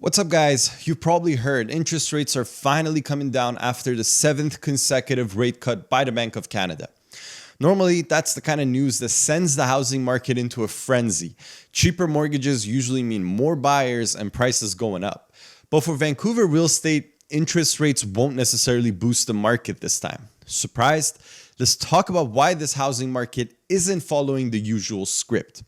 What's up, guys? You've probably heard interest rates are finally coming down after the seventh consecutive rate cut by the Bank of Canada. Normally, that's the kind of news that sends the housing market into a frenzy. Cheaper mortgages usually mean more buyers and prices going up. But for Vancouver real estate, interest rates won't necessarily boost the market this time. Surprised? Let's talk about why this housing market isn't following the usual script.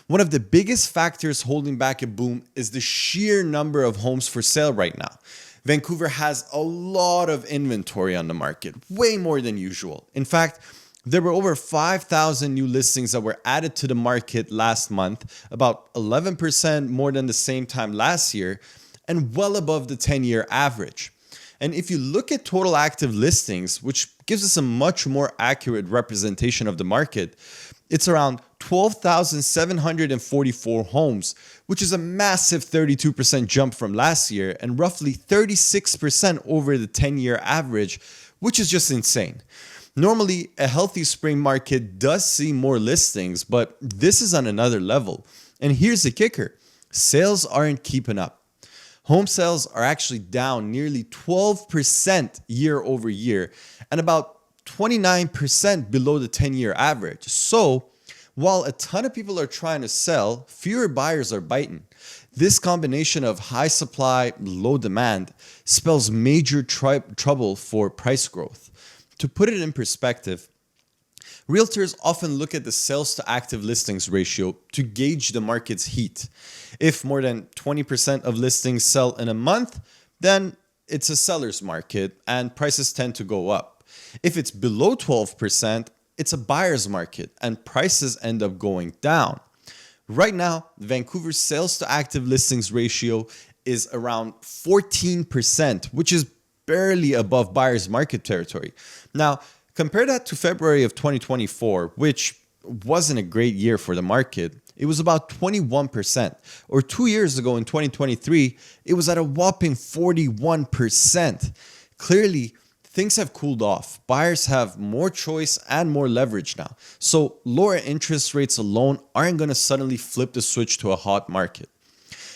One of the biggest factors holding back a boom is the sheer number of homes for sale right now. Vancouver has a lot of inventory on the market, way more than usual. In fact, there were over 5,000 new listings that were added to the market last month, about 11% more than the same time last year, and well above the 10-year average. And if you look at total active listings, which gives us a much more accurate representation of the market, it's around 12,744 homes, which is a massive 32% jump from last year and roughly 36% over the 10-year average, which is just insane. Normally, a healthy spring market does see more listings, but this is on another level. And here's the kicker: sales aren't keeping up. Home sales are actually down nearly 12% year over year and about 29% below the 10-year average. So, while a ton of people are trying to sell, fewer buyers are biting. This combination of high supply, low demand spells major trouble for price growth. To put it in perspective, realtors often look at the sales to active listings ratio to gauge the market's heat. If more than 20% of listings sell in a month, then it's a seller's market and prices tend to go up. If it's below 12%, it's a buyer's market and prices end up going down. Right now, Vancouver's sales to active listings ratio is around 14%, which is barely above buyer's market territory. Now, compare that to February of 2024, which wasn't a great year for the market. It was about 21%. Or 2 years ago in 2023, it was at a whopping 41%. Clearly, things have cooled off. Buyers have more choice and more leverage now. So lower interest rates alone aren't going to suddenly flip the switch to a hot market.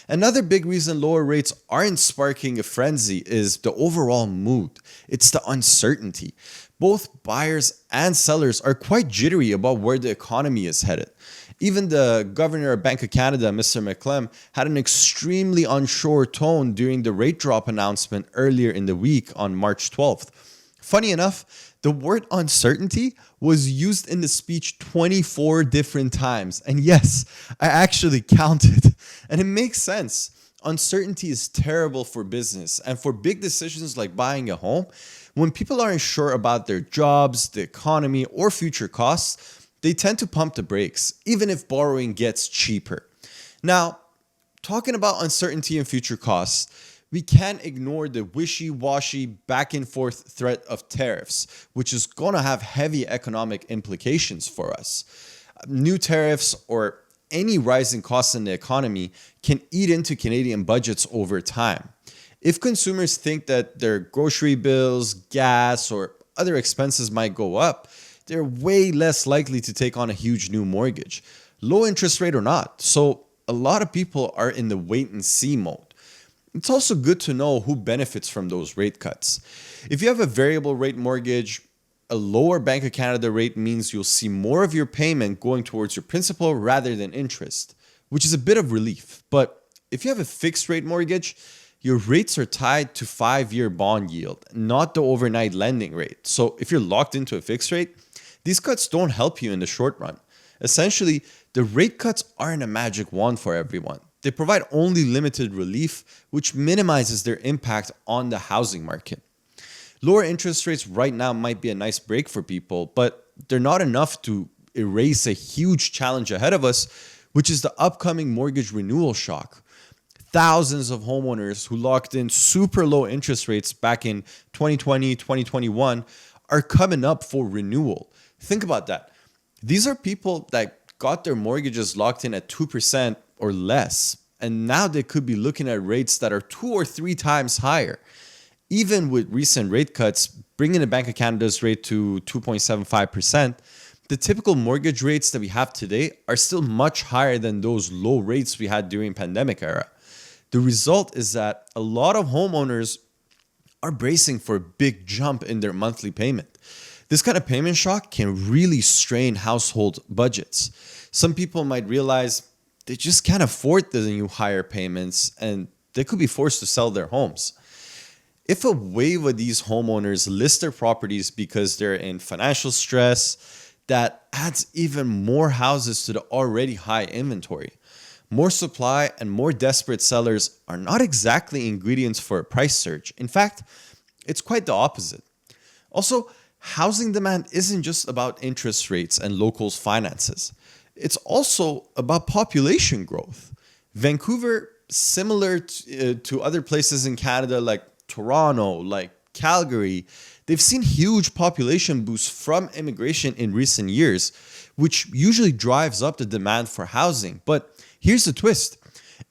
Another big reason lower rates aren't sparking a frenzy is the overall mood. It's the uncertainty. Both buyers and sellers are quite jittery about where the economy is headed. Even the governor of Bank of Canada, Mr. McClem, had an extremely unsure tone during the rate drop announcement earlier in the week on March 12th. Funny enough, the word uncertainty was used in the speech 24 different times. And yes, I actually counted. And it makes sense. Uncertainty is terrible for business and for big decisions like buying a home. When people aren't sure about their jobs, the economy, or future costs, they tend to pump the brakes, even if borrowing gets cheaper. Now, talking about uncertainty and future costs, we can't ignore the wishy-washy back and forth threat of tariffs, which is going to have heavy economic implications for us. New tariffs or any rising costs in the economy can eat into Canadian budgets over time. If consumers think that their grocery bills, gas, or other expenses might go up, they're way less likely to take on a huge new mortgage, low interest rate or not. So a lot of people are in the wait and see mode. It's also good to know who benefits from those rate cuts. If you have a variable rate mortgage, a lower Bank of Canada rate means you'll see more of your payment going towards your principal rather than interest, which is a bit of relief. But if you have a fixed rate mortgage, your rates are tied to 5-year bond yield, not the overnight lending rate. So if you're locked into a fixed rate, these cuts don't help you in the short run. Essentially, the rate cuts aren't a magic wand for everyone. They provide only limited relief, which minimizes their impact on the housing market. Lower interest rates right now might be a nice break for people, but they're not enough to erase a huge challenge ahead of us, which is the upcoming mortgage renewal shock. Thousands of homeowners who locked in super low interest rates back in 2020, 2021 are coming up for renewal. Think about that. These are people that got their mortgages locked in at 2% or less, and now they could be looking at rates that are 2 or 3 times higher. Even with recent rate cuts, bringing the Bank of Canada's rate to 2.75%, the typical mortgage rates that we have today are still much higher than those low rates we had during pandemic era. The result is that a lot of homeowners are bracing for a big jump in their monthly payment. This kind of payment shock can really strain household budgets. Some people might realize they just can't afford the new higher payments and they could be forced to sell their homes. If a wave of these homeowners list their properties because they're in financial stress, that adds even more houses to the already high inventory. More supply and more desperate sellers are not exactly ingredients for a price surge. In fact, it's quite the opposite. Also, housing demand isn't just about interest rates and locals' finances. It's also about population growth. Vancouver, similar to other places in Canada like Toronto, like Calgary, they've seen huge population boosts from immigration in recent years, which usually drives up the demand for housing. But here's the twist.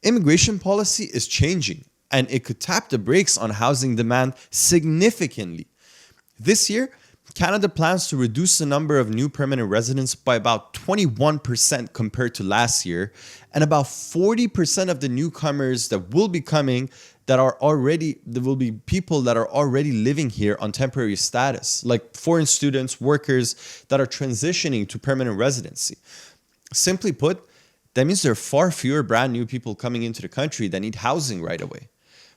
Immigration policy is changing, and it could tap the brakes on housing demand significantly. This year, Canada plans to reduce the number of new permanent residents by about 21% compared to last year, and about 40% of the newcomers that will be coming there will be people that are already living here on temporary status, like foreign students, workers that are transitioning to permanent residency. Simply put, that means there are far fewer brand new people coming into the country that need housing right away.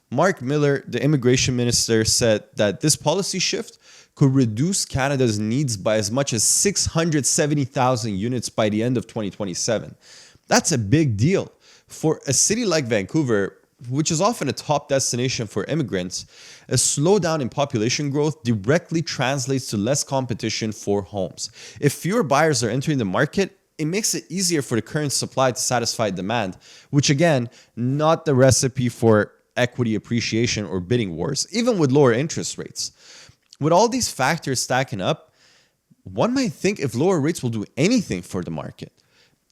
Mark Miller, the immigration minister, said that this policy shift could reduce Canada's needs by as much as 670,000 units by the end of 2027. That's a big deal. For a city like Vancouver, which is often a top destination for immigrants, a slowdown in population growth directly translates to less competition for homes. If fewer buyers are entering the market, it makes it easier for the current supply to satisfy demand, which again, not the recipe for equity appreciation or bidding wars, even with lower interest rates. With all these factors stacking up, one might think if lower rates will do anything for the market.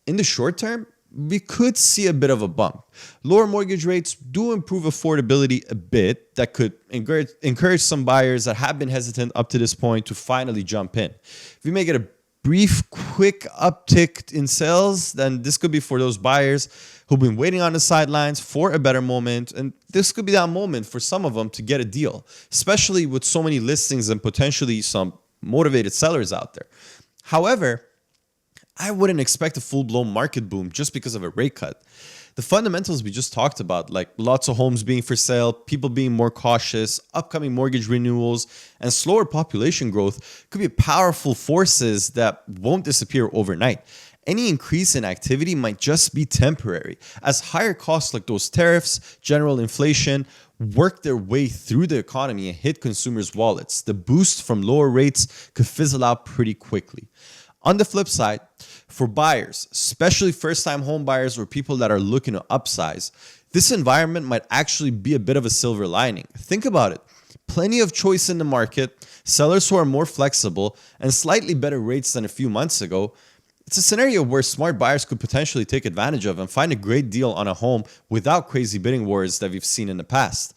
In the short term, we could see a bit of a bump. Lower mortgage rates do improve affordability a bit. That could encourage some buyers that have been hesitant up to this point to finally jump in. If we may get a brief, quick uptick in sales, then this could be for those buyers who've been waiting on the sidelines for a better moment. And this could be that moment for some of them to get a deal, especially with so many listings and potentially some motivated sellers out there. However, I wouldn't expect a full-blown market boom just because of a rate cut. The fundamentals we just talked about, like lots of homes being for sale, people being more cautious, upcoming mortgage renewals, and slower population growth could be powerful forces that won't disappear overnight. Any increase in activity might just be temporary, as higher costs like those tariffs, general inflation, work their way through the economy and hit consumers' wallets. The boost from lower rates could fizzle out pretty quickly. On the flip side, for buyers, especially first-time home buyers or people that are looking to upsize, this environment might actually be a bit of a silver lining. Think about it. Plenty of choice in the market, sellers who are more flexible, and slightly better rates than a few months ago. It's a scenario where smart buyers could potentially take advantage of and find a great deal on a home without crazy bidding wars that we've seen in the past.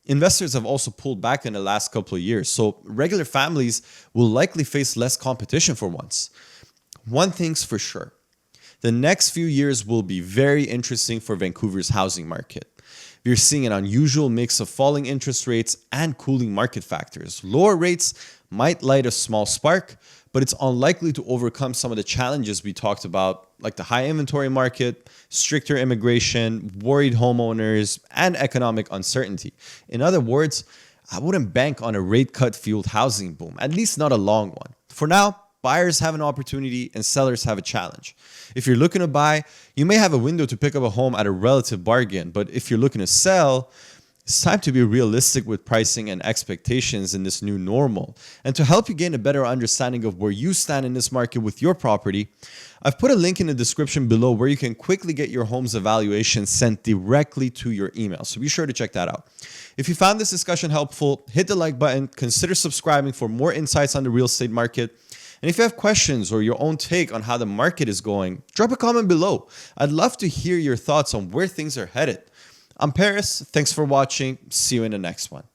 Investors have also pulled back in the last couple of years, so regular families will likely face less competition for once. One thing's for sure, the next few years will be very interesting for Vancouver's housing market. We're seeing an unusual mix of falling interest rates and cooling market factors. Lower rates might light a small spark, but it's unlikely to overcome some of the challenges we talked about, like the high inventory market, stricter immigration, worried homeowners, and economic uncertainty. In other words, I wouldn't bank on a rate cut fueled housing boom, at least not a long one. For now, buyers have an opportunity and sellers have a challenge. If you're looking to buy, you may have a window to pick up a home at a relative bargain, but if you're looking to sell, it's time to be realistic with pricing and expectations in this new normal. And to help you gain a better understanding of where you stand in this market with your property, I've put a link in the description below where you can quickly get your home's evaluation sent directly to your email. So be sure to check that out. If you found this discussion helpful, hit the like button, consider subscribing for more insights on the real estate market. And if you have questions or your own take on how the market is going, drop a comment below. I'd love to hear your thoughts on where things are headed. I'm Paris. Thanks for watching. See you in the next one.